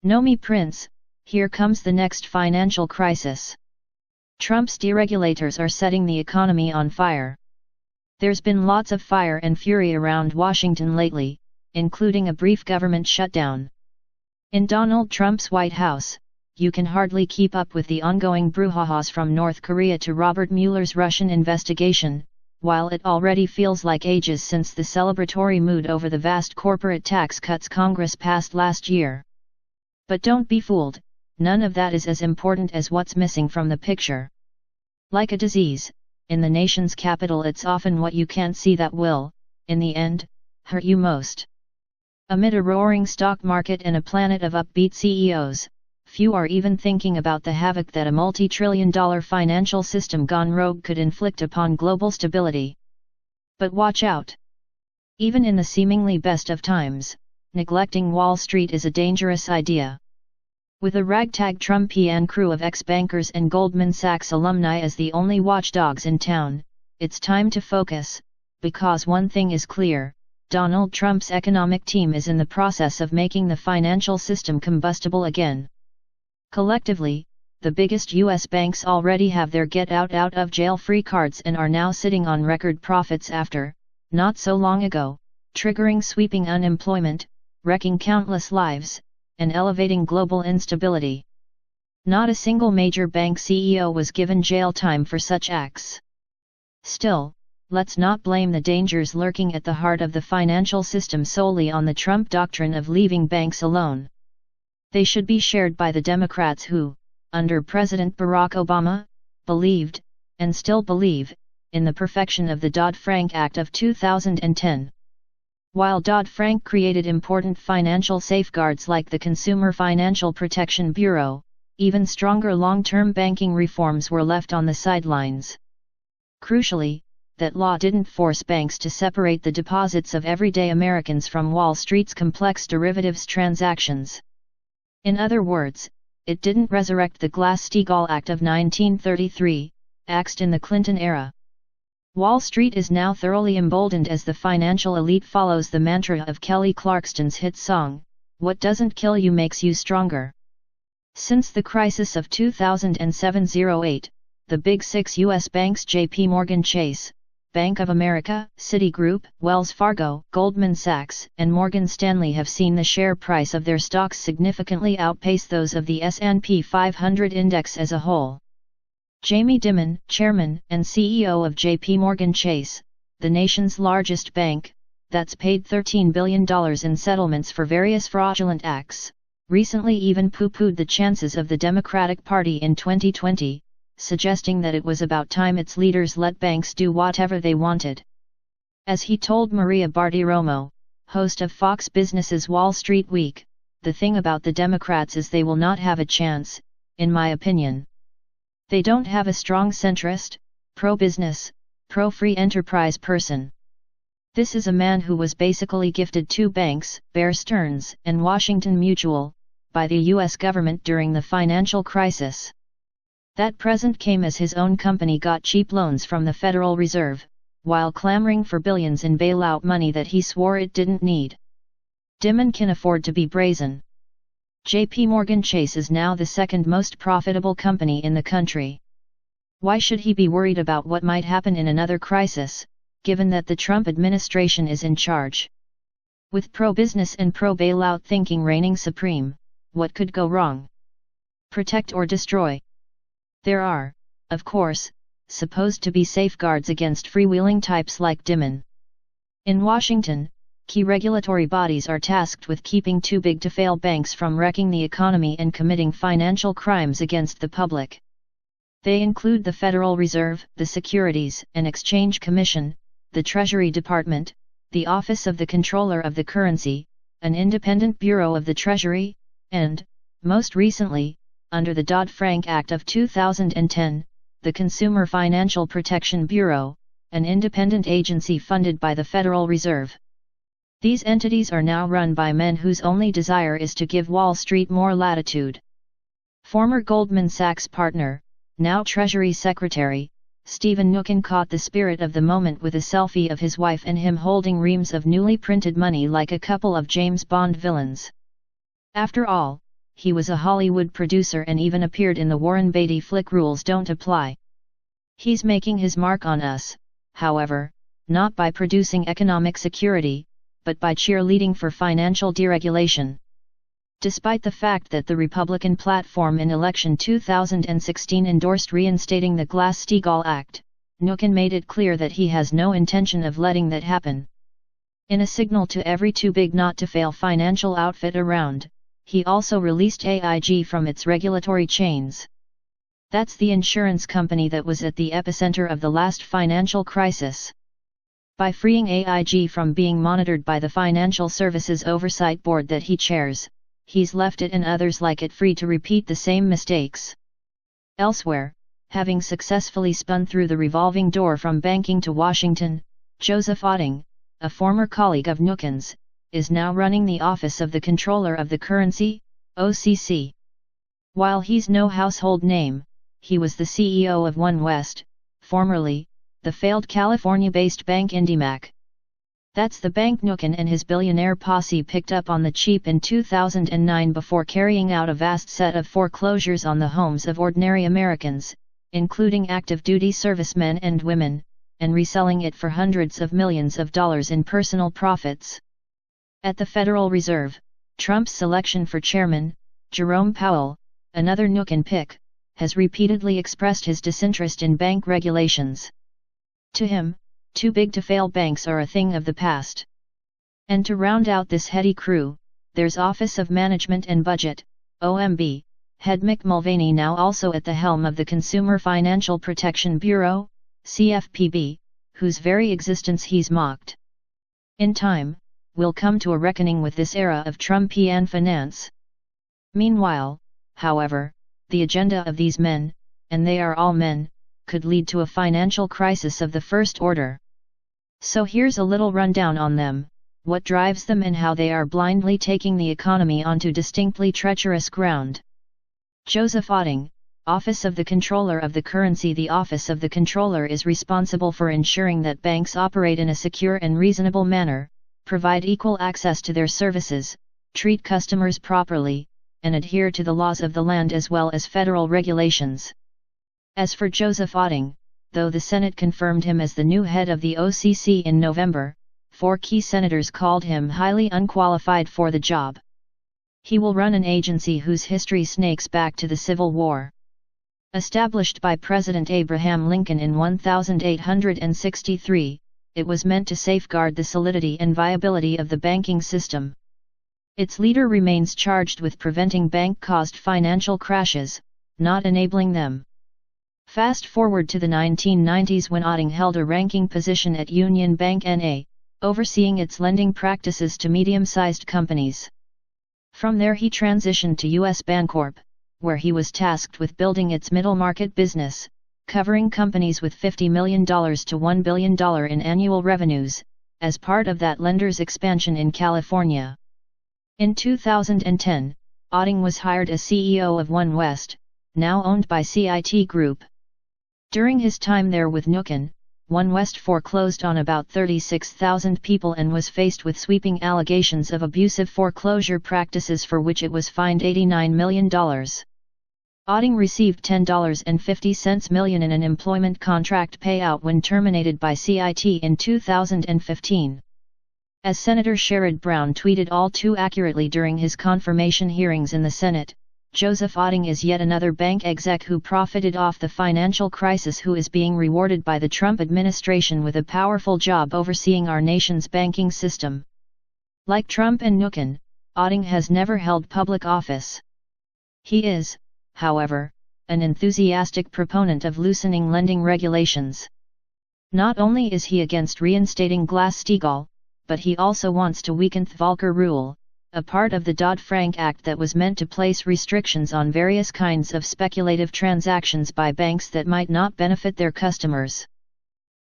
No me prince, here comes the next financial crisis. Trump's deregulators are setting the economy on fire. There's been lots of fire and fury around Washington lately, including a brief government shutdown. In Donald Trump's White House, you can hardly keep up with the ongoing brouhahas from North Korea to Robert Mueller's Russian investigation, while it already feels like ages since the celebratory mood over the vast corporate tax cuts Congress passed last year. But don't be fooled, none of that is as important as what's missing from the picture. Like a disease, in the nation's capital it's often what you can't see that will, in the end, hurt you most. Amid a roaring stock market and a planet of upbeat CEOs, few are even thinking about the havoc that a multi-trillion-dollar financial system gone rogue could inflict upon global stability. But watch out! Even in the seemingly best of times, neglecting Wall Street is a dangerous idea. With a ragtag Trumpian crew of ex-bankers and Goldman Sachs alumni as the only watchdogs in town, it's time to focus, because one thing is clear: Donald Trump's economic team is in the process of making the financial system combustible again. Collectively, the biggest U.S. banks already have their get-out-of-jail-free cards and are now sitting on record profits after, not so long ago, triggering sweeping unemployment, wrecking countless lives, and elevating global instability. Not a single major bank CEO was given jail time for such acts. Still, let's not blame the dangers lurking at the heart of the financial system solely on the Trump doctrine of leaving banks alone. They should be shared by the Democrats who, under President Barack Obama, believed, and still believe, in the perfection of the Dodd-Frank Act of 2010. While Dodd-Frank created important financial safeguards like the Consumer Financial Protection Bureau, even stronger long-term banking reforms were left on the sidelines. Crucially, that law didn't force banks to separate the deposits of everyday Americans from Wall Street's complex derivatives transactions. In other words, it didn't resurrect the Glass-Steagall Act of 1933, axed in the Clinton era. Wall Street is now thoroughly emboldened as the financial elite follows the mantra of Kelly Clarkson's hit song, "What doesn't kill you makes you stronger." Since the crisis of 2007-08, the Big Six U.S. banks J.P. Morgan Chase, Bank of America, Citigroup, Wells Fargo, Goldman Sachs, and Morgan Stanley have seen the share price of their stocks significantly outpace those of the S&P 500 index as a whole. Jamie Dimon, chairman and CEO of J.P. Morgan Chase, the nation's largest bank, that's paid $13 billion in settlements for various fraudulent acts, recently even poo-pooed the chances of the Democratic Party in 2020, suggesting that it was about time its leaders let banks do whatever they wanted. As he told Maria Bartiromo, host of Fox Business's Wall Street Week, "The thing about the Democrats is they will not have a chance, in my opinion. They don't have a strong centrist, pro-business, pro-free enterprise person. This is a man who was basically gifted two banks, Bear Stearns and Washington Mutual, by the U.S. government during the financial crisis. That present came as his own company got cheap loans from the Federal Reserve, while clamoring for billions in bailout money that he swore it didn't need. Dimon can afford to be brazen. J.P. Morgan Chase is now the second most profitable company in the country. Why should he be worried about what might happen in another crisis, given that the Trump administration is in charge? With pro-business and pro-bailout thinking reigning supreme, what could go wrong? Protect or destroy? There are, of course, supposed to be safeguards against freewheeling types like Dimon. In Washington, key regulatory bodies are tasked with keeping too big to fail banks from wrecking the economy and committing financial crimes against the public. They include the Federal Reserve, the Securities and Exchange Commission, the Treasury Department, the Office of the Comptroller of the Currency, an independent bureau of the Treasury, and, most recently, under the Dodd-Frank Act of 2010, the Consumer Financial Protection Bureau, an independent agency funded by the Federal Reserve. These entities are now run by men whose only desire is to give Wall Street more latitude. Former Goldman Sachs partner, now Treasury Secretary, Stephen Mnuchin caught the spirit of the moment with a selfie of his wife and him holding reams of newly printed money like a couple of James Bond villains. After all, he was a Hollywood producer and even appeared in the Warren Beatty flick Rules Don't Apply. He's making his mark on us, however, not by producing economic security, but by cheerleading for financial deregulation. Despite the fact that the Republican platform in election 2016 endorsed reinstating the Glass-Steagall Act, Mnuchin made it clear that he has no intention of letting that happen. In a signal to every too big not to fail financial outfit around, he also released AIG from its regulatory chains. That's the insurance company that was at the epicenter of the last financial crisis. By freeing AIG from being monitored by the Financial Services Oversight Board that he chairs, he's left it and others like it free to repeat the same mistakes. Elsewhere, having successfully spun through the revolving door from banking to Washington, Joseph Otting, a former colleague of Mnuchin's, is now running the Office of the Comptroller of the Currency, OCC. While he's no household name, he was the CEO of OneWest, formerly, the failed California-based bank IndyMac. That's the bank Mnuchin and his billionaire posse picked up on the cheap in 2009 before carrying out a vast set of foreclosures on the homes of ordinary Americans, including active-duty servicemen and women, and reselling it for hundreds of millions of dollars in personal profits. At the Federal Reserve, Trump's selection for chairman, Jerome Powell, another Mnuchin pick, has repeatedly expressed his disinterest in bank regulations. To him, too big to fail banks are a thing of the past. And to round out this heady crew, there's Office of Management and Budget, OMB, head Mick Mulvaney now also at the helm of the Consumer Financial Protection Bureau, CFPB, whose very existence he's mocked. In time, we'll come to a reckoning with this era of Trumpian finance. Meanwhile, however, the agenda of these men, and they are all men, could lead to a financial crisis of the first order. So here's a little rundown on them, what drives them and how they are blindly taking the economy onto distinctly treacherous ground. Joseph Otting, Office of the Comptroller of the Currency. The Office of the Comptroller is responsible for ensuring that banks operate in a secure and reasonable manner, provide equal access to their services, treat customers properly, and adhere to the laws of the land as well as federal regulations. As for Joseph Otting, though the Senate confirmed him as the new head of the OCC in November, 4 key senators called him highly unqualified for the job. He will run an agency whose history snakes back to the Civil War. Established by President Abraham Lincoln in 1863, it was meant to safeguard the solidity and viability of the banking system. Its leader remains charged with preventing bank-caused financial crashes, not enabling them. Fast forward to the 1990s when Otting held a ranking position at Union Bank N.A., overseeing its lending practices to medium-sized companies. From there he transitioned to U.S. Bancorp, where he was tasked with building its middle-market business, covering companies with $50 million to $1 billion in annual revenues, as part of that lender's expansion in California. In 2010, Otting was hired as CEO of OneWest, now owned by CIT Group. During his time there with Mnuchin, OneWest foreclosed on about 36,000 people and was faced with sweeping allegations of abusive foreclosure practices for which it was fined $89 million. Otting received $10.50 million in an employment contract payout when terminated by CIT in 2015. As Senator Sherrod Brown tweeted all too accurately during his confirmation hearings in the Senate, Joseph Otting is yet another bank exec who profited off the financial crisis who is being rewarded by the Trump administration with a powerful job overseeing our nation's banking system. Like Trump and Mnuchin, Otting has never held public office. He is, however, an enthusiastic proponent of loosening lending regulations. Not only is he against reinstating Glass-Steagall, but he also wants to weaken the Volcker Rule, a part of the Dodd-Frank Act that was meant to place restrictions on various kinds of speculative transactions by banks that might not benefit their customers.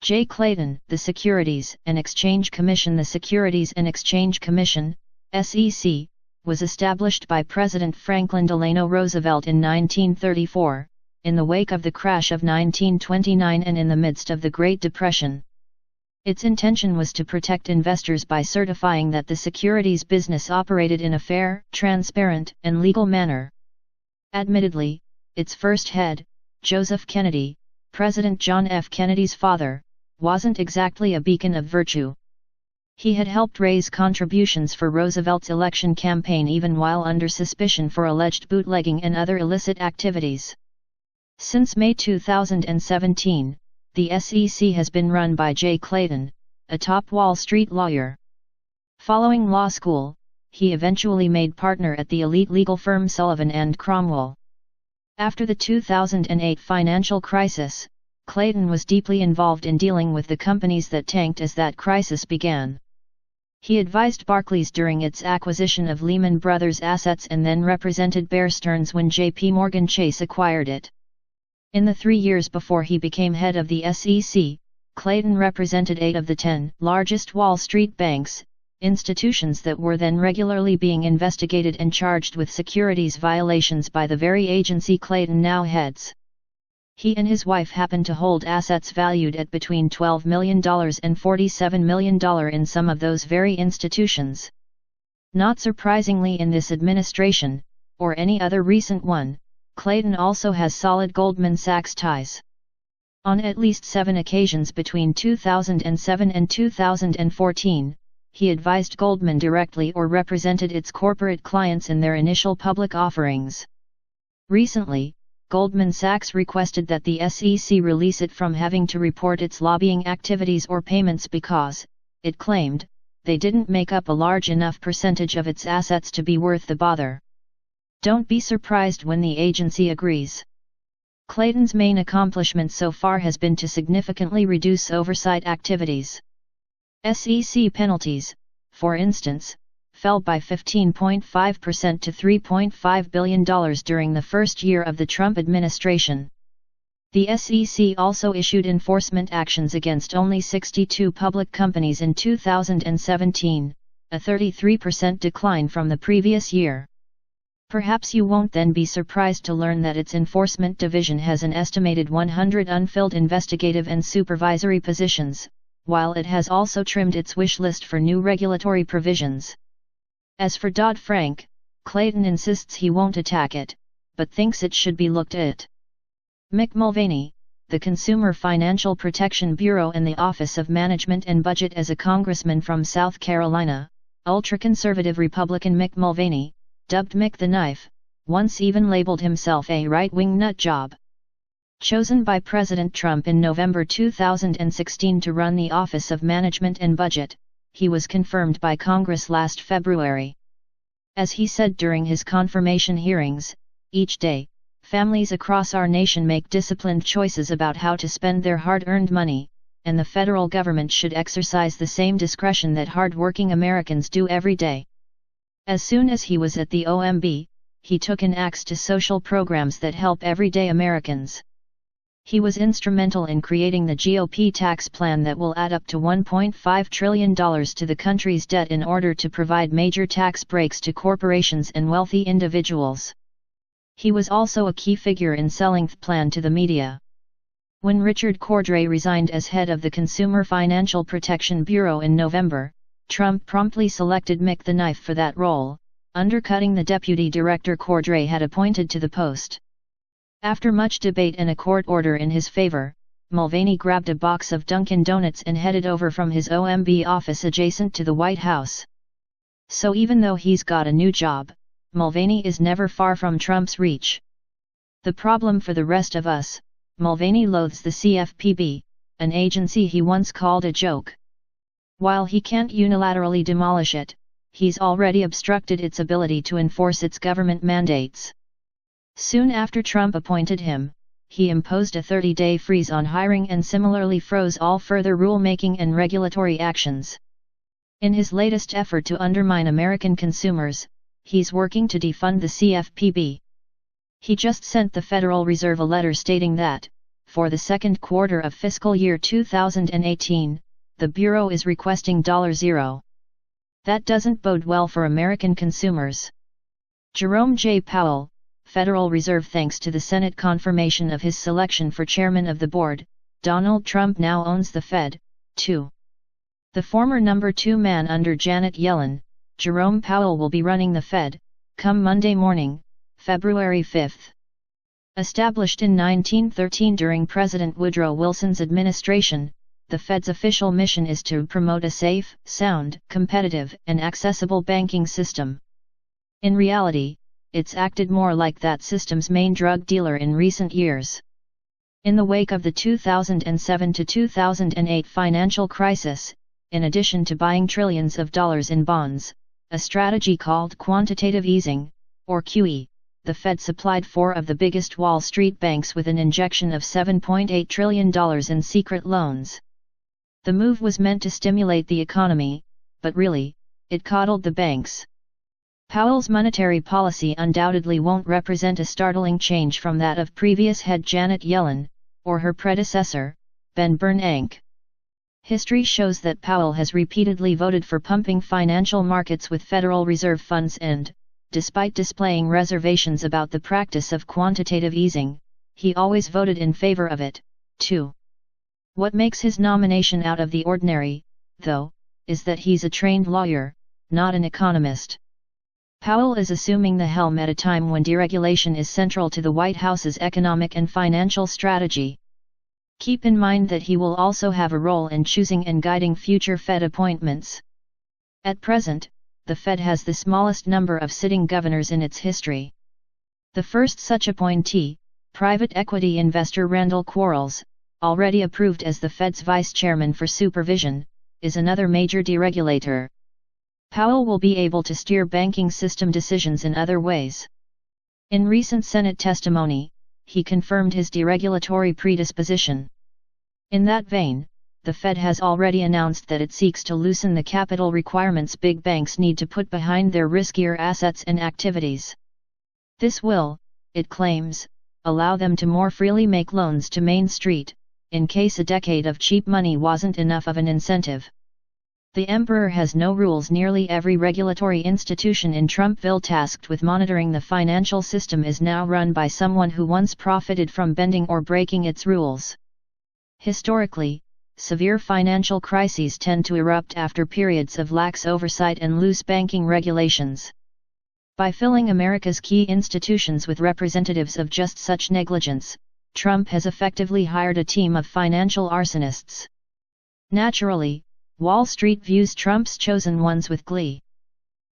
Jay Clayton, the Securities and Exchange Commission. The Securities and Exchange Commission, SEC, was established by President Franklin Delano Roosevelt in 1934, in the wake of the crash of 1929 and in the midst of the Great Depression. Its intention was to protect investors by certifying that the securities business operated in a fair, transparent, and legal manner. Admittedly, its first head, Joseph Kennedy, President John F. Kennedy's father, wasn't exactly a beacon of virtue. He had helped raise contributions for Roosevelt's election campaign even while under suspicion for alleged bootlegging and other illicit activities. Since May 2017, the SEC has been run by Jay Clayton, a top Wall Street lawyer. Following law school, he eventually made partner at the elite legal firm Sullivan and Cromwell. After the 2008 financial crisis, Clayton was deeply involved in dealing with the companies that tanked as that crisis began. He advised Barclays during its acquisition of Lehman Brothers assets and then represented Bear Stearns when J.P. Morgan Chase acquired it. In the 3 years before he became head of the SEC, Clayton represented 8 of the 10 largest Wall Street banks, institutions that were then regularly being investigated and charged with securities violations by the very agency Clayton now heads. He and his wife happened to hold assets valued at between $12 million and $47 million in some of those very institutions. Not surprisingly, in this administration, or any other recent one, Clayton also has solid Goldman Sachs ties. On at least 7 occasions between 2007 and 2014, he advised Goldman directly or represented its corporate clients in their initial public offerings. Recently, Goldman Sachs requested that the SEC release it from having to report its lobbying activities or payments because, it claimed, they didn't make up a large enough percentage of its assets to be worth the bother. Don't be surprised when the agency agrees. Clayton's main accomplishment so far has been to significantly reduce oversight activities. SEC penalties, for instance, fell by 15.5% to $3.5 billion during the first year of the Trump administration. The SEC also issued enforcement actions against only 62 public companies in 2017, a 33% decline from the previous year. Perhaps you won't then be surprised to learn that its enforcement division has an estimated 100 unfilled investigative and supervisory positions, while it has also trimmed its wish list for new regulatory provisions. As for Dodd-Frank, Clayton insists he won't attack it, but thinks it should be looked at. Mick Mulvaney, the Consumer Financial Protection Bureau and the Office of Management and Budget as a congressman from South Carolina, ultra-conservative Republican Mick Mulvaney, dubbed Mick the Knife, once even labeled himself a right-wing nut job. Chosen by President Trump in November 2016 to run the Office of Management and Budget, he was confirmed by Congress last February. As he said during his confirmation hearings, each day, families across our nation make disciplined choices about how to spend their hard-earned money, and the federal government should exercise the same discretion that hard-working Americans do every day. As soon as he was at the OMB, he took an axe to social programs that help everyday Americans. He was instrumental in creating the GOP tax plan that will add up to $1.5 trillion to the country's debt in order to provide major tax breaks to corporations and wealthy individuals. He was also a key figure in selling the plan to the media. When Richard Cordray resigned as head of the Consumer Financial Protection Bureau in November, Trump promptly selected Mick the Knife for that role, undercutting the deputy director Cordray had appointed to the post. After much debate and a court order in his favor, Mulvaney grabbed a box of Dunkin' Donuts and headed over from his OMB office adjacent to the White House. So even though he's got a new job, Mulvaney is never far from Trump's reach. The problem for the rest of us, Mulvaney loathes the CFPB, an agency he once called a joke. While he can't unilaterally demolish it, he's already obstructed its ability to enforce its government mandates. Soon after Trump appointed him, he imposed a 30-day freeze on hiring and similarly froze all further rulemaking and regulatory actions. In his latest effort to undermine American consumers, he's working to defund the CFPB. He just sent the Federal Reserve a letter stating that, for the second quarter of fiscal year 2018, the Bureau is requesting $0. That doesn't bode well for American consumers. Jerome J. Powell, Federal Reserve. Thanks to the Senate confirmation of his selection for chairman of the board, Donald Trump now owns the Fed, too. The former number 2 man under Janet Yellen, Jerome Powell, will be running the Fed, come Monday morning, February 5. Established in 1913 during President Woodrow Wilson's administration, the Fed's official mission is to promote a safe, sound, competitive, and accessible banking system. In reality, it's acted more like that system's main drug dealer in recent years. In the wake of the 2007 to 2008 financial crisis, in addition to buying trillions of dollars in bonds, a strategy called quantitative easing, or QE, the Fed supplied 4 of the biggest Wall Street banks with an injection of $7.8 trillion in secret loans. The move was meant to stimulate the economy, but really, it coddled the banks. Powell's monetary policy undoubtedly won't represent a startling change from that of previous head Janet Yellen, or her predecessor, Ben Bernanke. History shows that Powell has repeatedly voted for pumping financial markets with Federal Reserve funds and, despite displaying reservations about the practice of quantitative easing, he always voted in favor of it, too. What makes his nomination out of the ordinary, though, is that he's a trained lawyer, not an economist. Powell is assuming the helm at a time when deregulation is central to the White House's economic and financial strategy. Keep in mind that he will also have a role in choosing and guiding future Fed appointments. At present, the Fed has the smallest number of sitting governors in its history. The first such appointee, private equity investor Randall Quarles, already approved as the Fed's vice chairman for supervision, is another major deregulator. Powell will be able to steer banking system decisions in other ways. In recent Senate testimony, he confirmed his deregulatory predisposition. In that vein, the Fed has already announced that it seeks to loosen the capital requirements big banks need to put behind their riskier assets and activities. This will, it claims, allow them to more freely make loans to Main Street, in case a decade of cheap money wasn't enough of an incentive. The emperor has no rules. Nearly every regulatory institution in Trumpville tasked with monitoring the financial system is now run by someone who once profited from bending or breaking its rules. Historically, severe financial crises tend to erupt after periods of lax oversight and loose banking regulations. By filling America's key institutions with representatives of just such negligence, Trump has effectively hired a team of financial arsonists. Naturally, Wall Street views Trump's chosen ones with glee.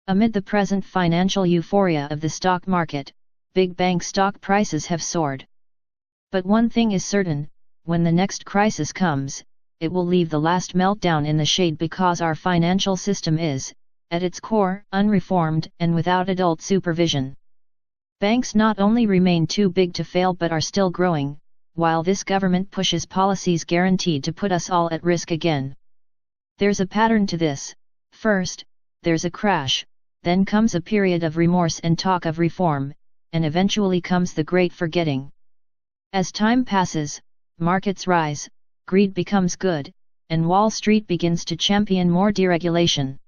Amid the present financial euphoria of the stock market, big bank stock prices have soared. But one thing is certain, when the next crisis comes, it will leave the last meltdown in the shade because our financial system is, at its core, unreformed and without adult supervision. Banks not only remain too big to fail but are still growing, while this government pushes policies guaranteed to put us all at risk again. There's a pattern to this. First, there's a crash, then comes a period of remorse and talk of reform, and eventually comes the great forgetting. As time passes, markets rise, greed becomes good, and Wall Street begins to champion more deregulation.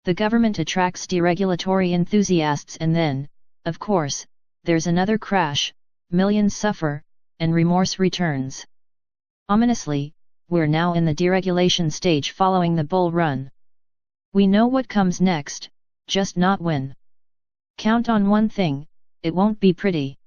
The government attracts deregulatory enthusiasts and then, of course, there's another crash, millions suffer, and remorse returns. Ominously, we're now in the deregulation stage following the bull run. We know what comes next, just not when. Count on one thing, it won't be pretty.